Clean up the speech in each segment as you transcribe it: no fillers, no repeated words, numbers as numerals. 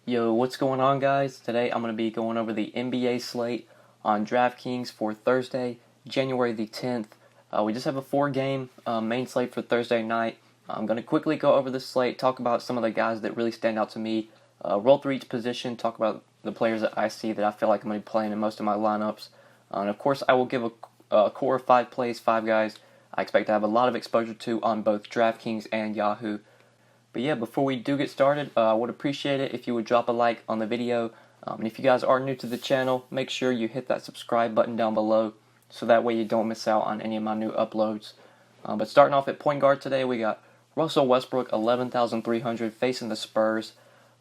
Yo, what's going on, guys? Today I'm going to be going over the NBA slate on DraftKings for Thursday, January the 10th. We just have a four-game main slate for Thursday night. I'm going to quickly go over the slate, talk about some of the guys that really stand out to me, roll through each position, talk about the players that I see that I feel like I'm going to be playing in most of my lineups. And of course, I will give a core of 5 plays, 5 guys I expect to have a lot of exposure to on both DraftKings and Yahoo. But yeah, before we do get started, I would appreciate it if you would drop a like on the video. And if you guys are new to the channel, make sure you hit that subscribe button down below so that way you don't miss out on any of my new uploads. But starting off at point guard today, we got Russell Westbrook, 11,300, facing the Spurs.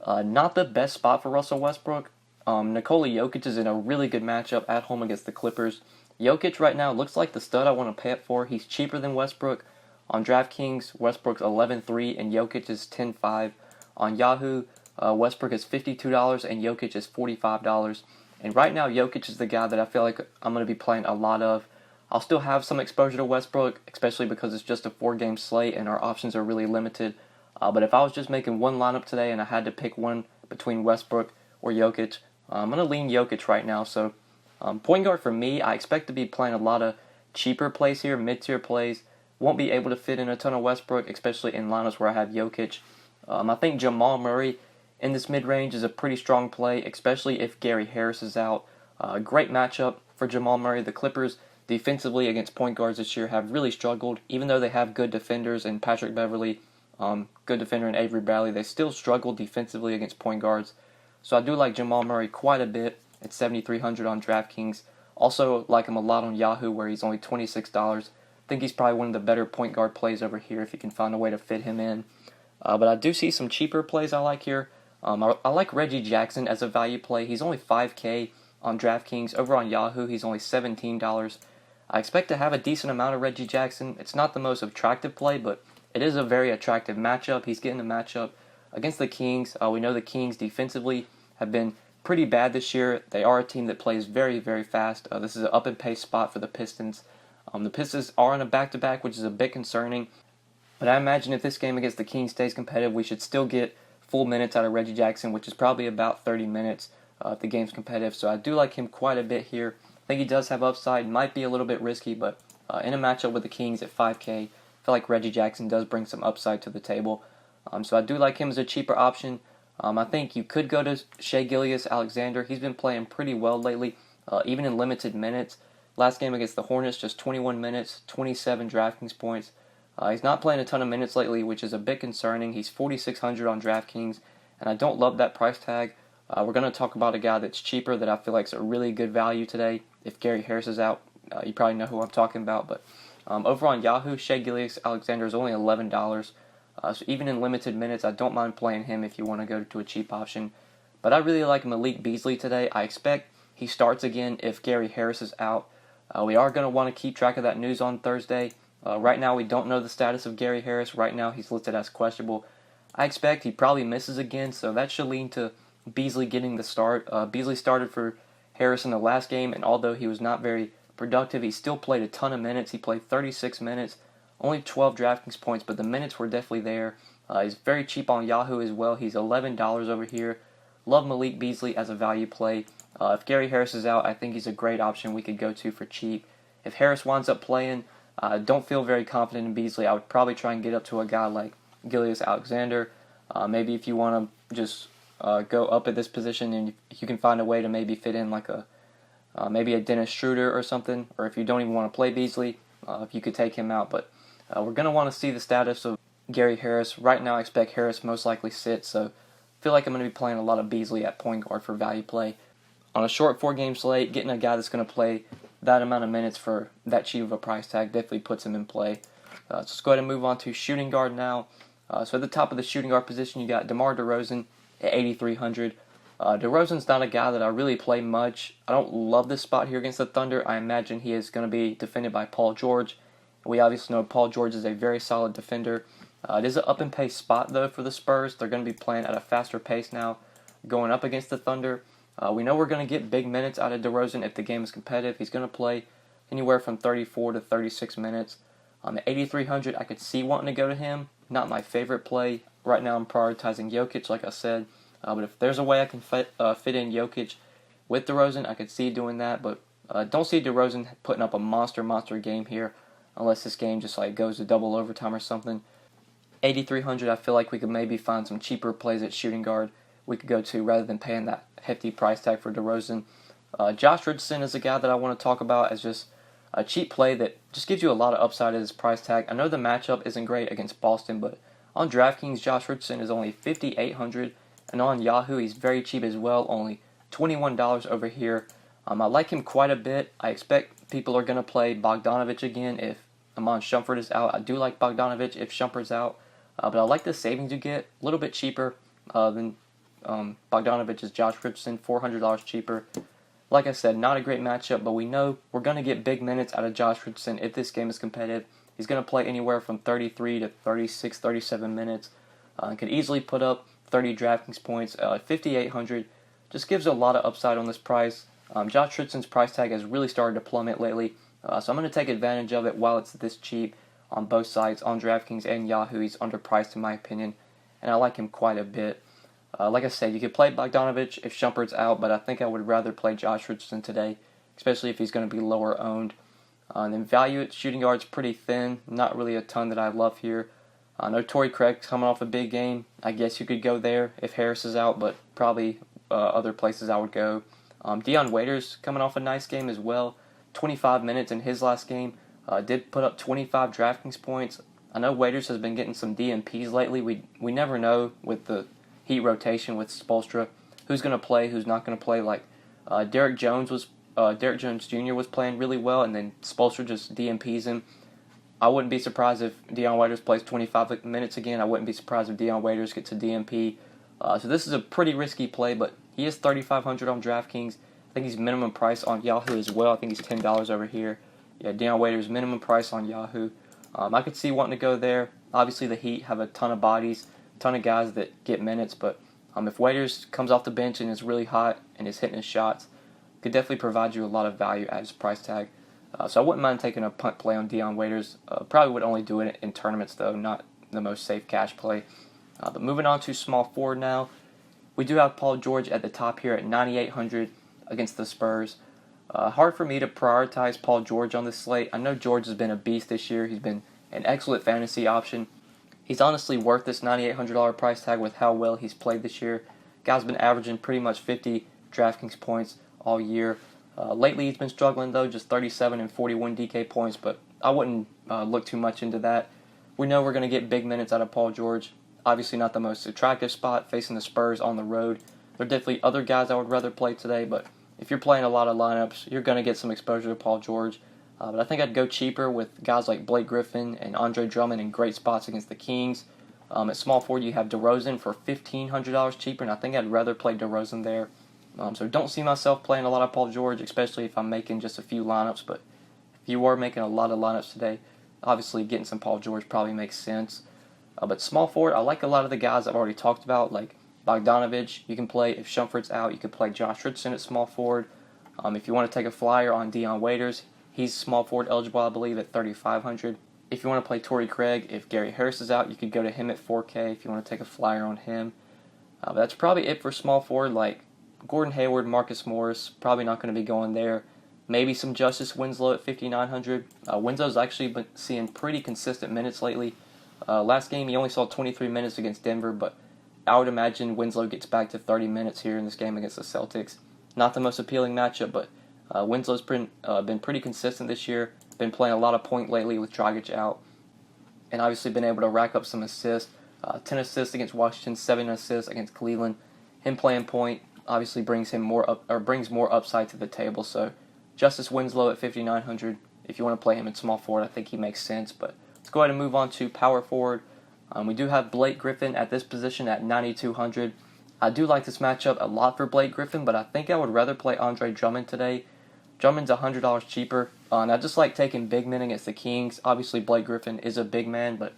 Not the best spot for Russell Westbrook. Nikola Jokic is in a really good matchup at home against the Clippers. Jokic right now looks like the stud I want to pay it for. He's cheaper than Westbrook. On DraftKings, Westbrook's 11.3 and Jokic is 10.5. On Yahoo, Westbrook is $52 and Jokic is $45. And right now, Jokic is the guy that I feel like I'm going to be playing a lot of. I'll still have some exposure to Westbrook, especially because it's just a 4-game slate and our options are really limited. But if I was just making one lineup today and I had to pick one between Westbrook or Jokic, I'm going to lean Jokic right now. So point guard for me, I expect to be playing a lot of cheaper plays here, mid-tier plays. Won't be able to fit in a ton of Westbrook, especially in lineups where I have Jokic. I think Jamal Murray in this mid-range is a pretty strong play, especially if Gary Harris is out. Great matchup for Jamal Murray. The Clippers defensively against point guards this year have really struggled. Even though they have good defenders in Patrick Beverley, good defender in Avery Bradley, they still struggle defensively against point guards. So I do like Jamal Murray quite a bit at 7,300 on DraftKings. Also like him a lot on Yahoo where he's only $26. I think he's probably one of the better point guard plays over here if you can find a way to fit him in. But I do see some cheaper plays I like here. I like Reggie Jackson as a value play. He's only $5K on DraftKings. Over on Yahoo, he's only $17. I expect to have a decent amount of Reggie Jackson. It's not the most attractive play, but it is a very attractive matchup. He's getting a matchup against the Kings. We know the Kings defensively have been pretty bad this year. They are a team that plays very, very fast. This is an up and pace spot for the Pistons. The Pistons are on a back-to-back, which is a bit concerning. But I imagine if this game against the Kings stays competitive, we should still get full minutes out of Reggie Jackson, which is probably about 30 minutes if the game's competitive. So I do like him quite a bit here. I think he does have upside. Might be a little bit risky, but in a matchup with the Kings at 5K, I feel like Reggie Jackson does bring some upside to the table. So I do like him as a cheaper option. I think you could go to Shai Gilgeous-Alexander. He's been playing pretty well lately, even in limited minutes. Last game against the Hornets, just 21 minutes, 27 DraftKings points. He's not playing a ton of minutes lately, which is a bit concerning. He's 4,600 on DraftKings, and I don't love that price tag. We're going to talk about a guy that's cheaper that I feel like is a really good value today. If Gary Harris is out, you probably know who I'm talking about. But over on Yahoo, Shai Gilgeous-Alexander is only $11. So even in limited minutes, I don't mind playing him if you want to go to a cheap option. But I really like Malik Beasley today. I expect he starts again if Gary Harris is out. We are going to want to keep track of that news on Thursday. Right now, we don't know the status of Gary Harris. Right now, he's listed as questionable. I expect he probably misses again, so that should lead to Beasley getting the start. Beasley started for Harris in the last game, and although he was not very productive, he still played a ton of minutes. He played 36 minutes, only 12 DraftKings points, but the minutes were definitely there. He's very cheap on Yahoo as well. He's $11 over here. Love Malik Beasley as a value play. If Gary Harris is out, I think he's a great option we could go to for cheap. If Harris winds up playing, don't feel very confident in Beasley. I would probably try and get up to a guy like Gilgeous-Alexander. Maybe if you want to just go up at this position and you can find a way to maybe fit in like maybe a Dennis Schroeder or something, or if you don't even want to play Beasley, if you could take him out. But we're going to want to see the status of Gary Harris. Right now I expect Harris most likely sits, so I feel like I'm going to be playing a lot of Beasley at point guard for value play. On a short 4-game slate, getting a guy that's going to play that amount of minutes for that cheap of a price tag definitely puts him in play. So let's go ahead and move on to shooting guard now. So at the top of the shooting guard position, you got DeMar DeRozan at 8,300. DeRozan's not a guy that I really play much. I don't love this spot here against the Thunder. I imagine he is going to be defended by Paul George. We obviously know Paul George is a very solid defender. It is an up and pace spot, though, for the Spurs. They're going to be playing at a faster pace now, going up against the Thunder. We know we're going to get big minutes out of DeRozan if the game is competitive. He's going to play anywhere from 34 to 36 minutes. At 8,300, I could see wanting to go to him. Not my favorite play. Right now I'm prioritizing Jokic, like I said. But if there's a way I can fit in Jokic with DeRozan, I could see doing that. But don't see DeRozan putting up a monster game here, unless this game just like goes to double overtime or something. 8,300, I feel like we could maybe find some cheaper plays at shooting guard we could go to rather than paying that hefty price tag for DeRozan. Josh Richardson is a guy that I want to talk about as just a cheap play that just gives you a lot of upside at his price tag. I know the matchup isn't great against Boston, but on DraftKings, Josh Richardson is only 5,800, and on Yahoo, he's very cheap as well, only $21 over here. I like him quite a bit. I expect people are going to play Bogdanovic again if Amon Shumpert is out. I do like Bogdanovic if Shumpert's out, but I like the savings you get, a little bit cheaper than Bogdanovic's Josh Richardson, $400 cheaper. Like I said, not a great matchup, but we know we're going to get big minutes out of Josh Richardson if this game is competitive. He's going to play anywhere from 33 to 36, 37 minutes. Could easily put up 30 DraftKings points. 5,800 just gives a lot of upside on this price. Josh Richardson's price tag has really started to plummet lately, so I'm going to take advantage of it while it's this cheap on both sides, on DraftKings and Yahoo. He's underpriced in my opinion, and I like him quite a bit. Like I said, you could play Bogdanovic if Shumpert's out, but I think I would rather play Josh Richardson today, especially if he's going to be lower owned. And then value at shooting guard's pretty thin, not really a ton that I love here. I know Torrey Craig's coming off a big game. I guess you could go there if Harris is out, but probably other places I would go. Dion Waiters coming off a nice game as well. 25 minutes in his last game. Did put up 25 DraftKings points. I know Waiters has been getting some DMPs lately. We never know with the Heat rotation with Spoelstra who's going to play, who's not going to play. Like Derek Jones Jr. was playing really well, and then Spoelstra just DMPs him. I wouldn't be surprised if Dion Waiters plays 25 minutes again. I wouldn't be surprised if Dion Waiters gets a DMP. So this is a pretty risky play, but he is 3,500 on DraftKings. I think he's minimum price on Yahoo as well. I think he's $10 over here. Yeah, Dion Waiters minimum price on Yahoo. I could see wanting to go there. Obviously, the Heat have a ton of bodies, a ton of guys that get minutes, but if Waiters comes off the bench and is really hot and is hitting his shots, could definitely provide you a lot of value at his price tag. So I wouldn't mind taking a punt play on Dion Waiters. Probably would only do it in tournaments, though, not the most safe cash play. But moving on to small forward now, we do have Paul George at the top here at 9,800 against the Spurs. Hard for me to prioritize Paul George on this slate. I know George has been a beast this year. He's been an excellent fantasy option. He's honestly worth this $9,800 price tag with how well he's played this year. Guy's been averaging pretty much 50 DraftKings points all year. Lately he's been struggling though, just 37 and 41 DK points, but I wouldn't look too much into that. We know we're going to get big minutes out of Paul George. Obviously not the most attractive spot facing the Spurs on the road. There are definitely other guys I would rather play today, but if you're playing a lot of lineups, you're going to get some exposure to Paul George. But I think I'd go cheaper with guys like Blake Griffin and Andre Drummond in great spots against the Kings. At small forward, you have DeRozan for $1,500 cheaper, and I think I'd rather play DeRozan there. So don't see myself playing a lot of Paul George, especially if I'm making just a few lineups. But if you are making a lot of lineups today, obviously getting some Paul George probably makes sense. But small forward, I like a lot of the guys I've already talked about, like Bogdanovic. You can play, if Shumpert's out, you could play Josh Richardson at small forward. If you want to take a flyer on Dion Waiters, he's small forward eligible, I believe, at 3,500. If you want to play Torrey Craig, if Gary Harris is out, you could go to him at 4K if you want to take a flyer on him. But that's probably it for small forward, like Gordon Hayward, Marcus Morris, probably not going to be going there. Maybe some Justice Winslow at 5,900. Winslow's actually been seeing pretty consistent minutes lately. Last game, he only saw 23 minutes against Denver, but I would imagine Winslow gets back to 30 minutes here in this game against the Celtics. Not the most appealing matchup, but Winslow's been pretty consistent this year. Been playing a lot of point lately with Dragic out, and obviously been able to rack up some assists. 10 assists against Washington, 7 assists against Cleveland. Him playing point obviously brings more upside to the table. So Justice Winslow at 5,900. If you want to play him in small forward, I think he makes sense. But let's go ahead and move on to power forward. We do have Blake Griffin at this position at 9,200. I do like this matchup a lot for Blake Griffin, but I think I would rather play Andre Drummond today. Drummond's $100 cheaper, and I just like taking big men against the Kings. Obviously, Blake Griffin is a big man, but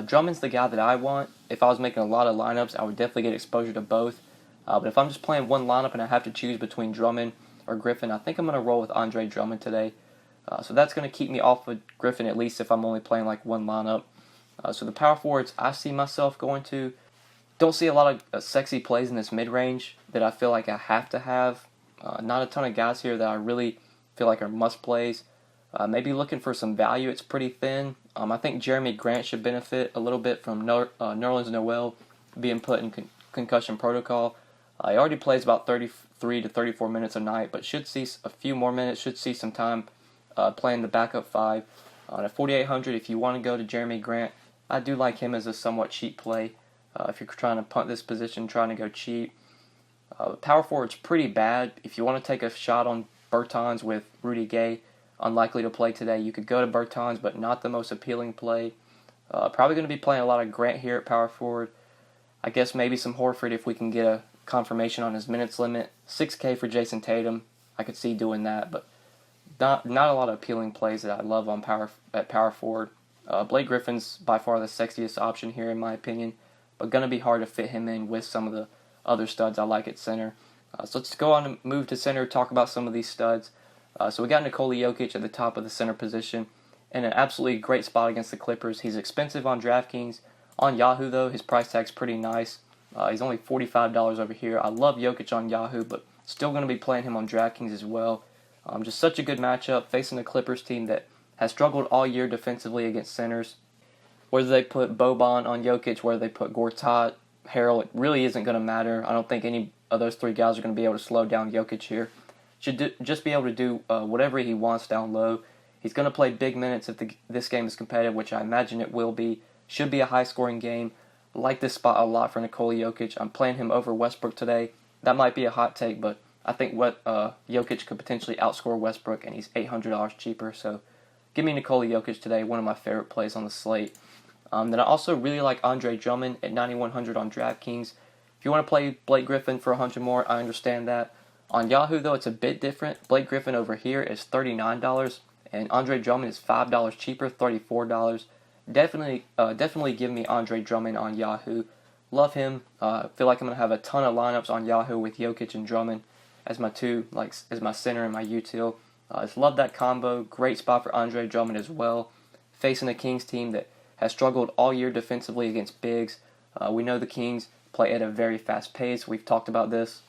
Drummond's the guy that I want. If I was making a lot of lineups, I would definitely get exposure to both. But if I'm just playing one lineup and I have to choose between Drummond or Griffin, I think I'm going to roll with Andre Drummond today. So that's going to keep me off of Griffin, at least if I'm only playing like one lineup. So the power forwards I see myself going to, Don't see a lot of sexy plays in this mid-range that I feel like I have to have. Not a ton of guys here that I really feel like are must-plays. Maybe looking for some value. It's pretty thin. I think Jeremy Grant should benefit a little bit from Nerlens Noel being put in concussion protocol. He already plays about 33 to 34 minutes a night, but should see a few more minutes, should see some time playing the backup five. At 4,800, if you want to go to Jeremy Grant, I do like him as a somewhat cheap play. If you're trying to punt this position, trying to go cheap. Power forward's pretty bad. If you want to take a shot on Bertans with Rudy Gay, unlikely to play today, you could go to Bertans, but not the most appealing play. Probably going to be playing a lot of Grant here at power forward. I guess maybe some Horford if we can get a confirmation on his minutes limit. 6K for Jason Tatum. I could see doing that, but not a lot of appealing plays that I love on power forward. Blake Griffin's by far the sexiest option here in my opinion, but going to be hard to fit him in with some of the other studs I like at center. So let's go on and move to center, talk about some of these studs. So we got Nikola Jokic at the top of the center position in an absolutely great spot against the Clippers. He's expensive on DraftKings. On Yahoo, though, his price tag's pretty nice. He's only $45 over here. I love Jokic on Yahoo, but still going to be playing him on DraftKings as well. Just such a good matchup facing the Clippers team that has struggled all year defensively against centers. Whether they put Boban on Jokic, whether they put Gortat, Harrell, it really isn't going to matter. I don't think any of those three guys are going to be able to slow down Jokic here. Should just be able to do whatever he wants down low. He's going to play big minutes if this game is competitive, which I imagine it will be. Should be a high-scoring game. I like this spot a lot for Nikola Jokic. I'm playing him over Westbrook today. That might be a hot take, but I think Jokic could potentially outscore Westbrook, and he's $800 cheaper. So give me Nikola Jokic today, one of my favorite plays on the slate. Then I also really like Andre Drummond at 9,100 on DraftKings. If you want to play Blake Griffin for 100 more, I understand that. On Yahoo, though, it's a bit different. Blake Griffin over here is $39, and Andre Drummond is $5 cheaper, $34. Definitely give me Andre Drummond on Yahoo. Love him. Feel like I'm gonna have a ton of lineups on Yahoo with Jokic and Drummond as my as my center and my util. Just love that combo. Great spot for Andre Drummond as well. Facing a Kings team that has struggled all year defensively against bigs. We know the Kings play at a very fast pace. We've talked about this.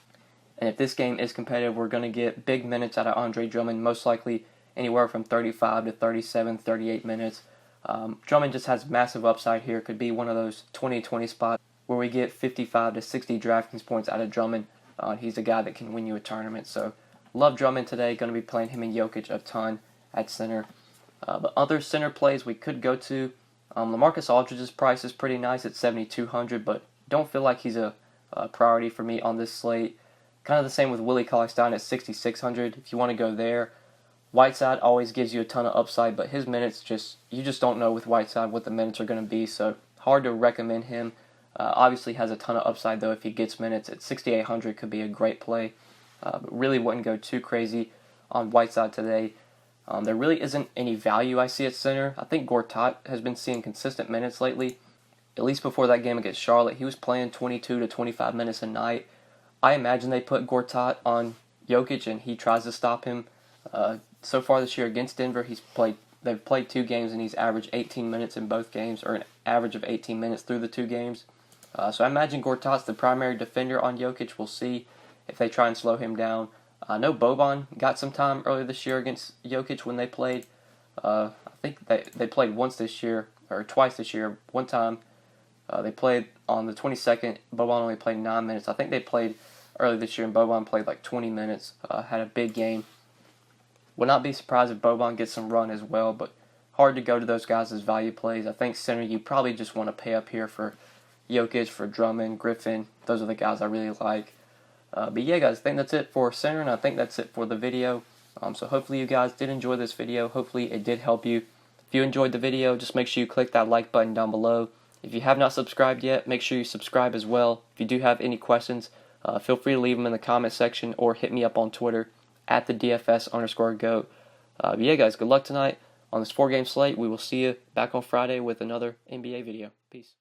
And if this game is competitive, we're going to get big minutes out of Andre Drummond, most likely anywhere from 35 to 37, 38 minutes. Drummond just has massive upside here. Could be one of those 20-20 spots where we get 55 to 60 DraftKings points out of Drummond. He's a guy that can win you a tournament. So love Drummond today. Going to be playing him and Jokic a ton at center. But other center plays we could go to. LaMarcus Aldridge's price is pretty nice at 7,200, but don't feel like he's a priority for me on this slate. Kind of the same with Willie Cauley-Stein at 6,600. If you want to go there, Whiteside always gives you a ton of upside, but his minutes you just don't know with Whiteside what the minutes are going to be, so hard to recommend him. Obviously has a ton of upside though if he gets minutes. At 6,800 could be a great play, but really wouldn't go too crazy on Whiteside today. There really isn't any value I see at center. I think Gortat has been seeing consistent minutes lately. At least before that game against Charlotte, he was playing 22 to 25 minutes a night. I imagine they put Gortat on Jokic and he tries to stop him. So far this year against Denver, they've played 2 games and he's averaged 18 minutes in both games, or an average of 18 minutes through the 2 games. So I imagine Gortat's the primary defender on Jokic. We'll see if they try and slow him down. I know Boban got some time earlier this year against Jokic when they played. I think they played once this year, or twice this year. One time they played on the 22nd. Boban only played 9 minutes. I think they played earlier this year, and Boban played like 20 minutes. Had a big game. Would not be surprised if Boban gets some run as well, but hard to go to those guys as value plays. I think center, you probably just want to pay up here for Jokic, for Drummond, Griffin. Those are the guys I really like. But yeah, guys, I think that's it for center, and I think that's it for the video. So hopefully you guys did enjoy this video. Hopefully it did help you. If you enjoyed the video, just make sure you click that like button down below. If you have not subscribed yet, make sure you subscribe as well. If you do have any questions, feel free to leave them in the comment section or hit me up on Twitter at the DFS_GOAT. But yeah, guys, good luck tonight on this 4-game slate. We will see you back on Friday with another NBA video. Peace.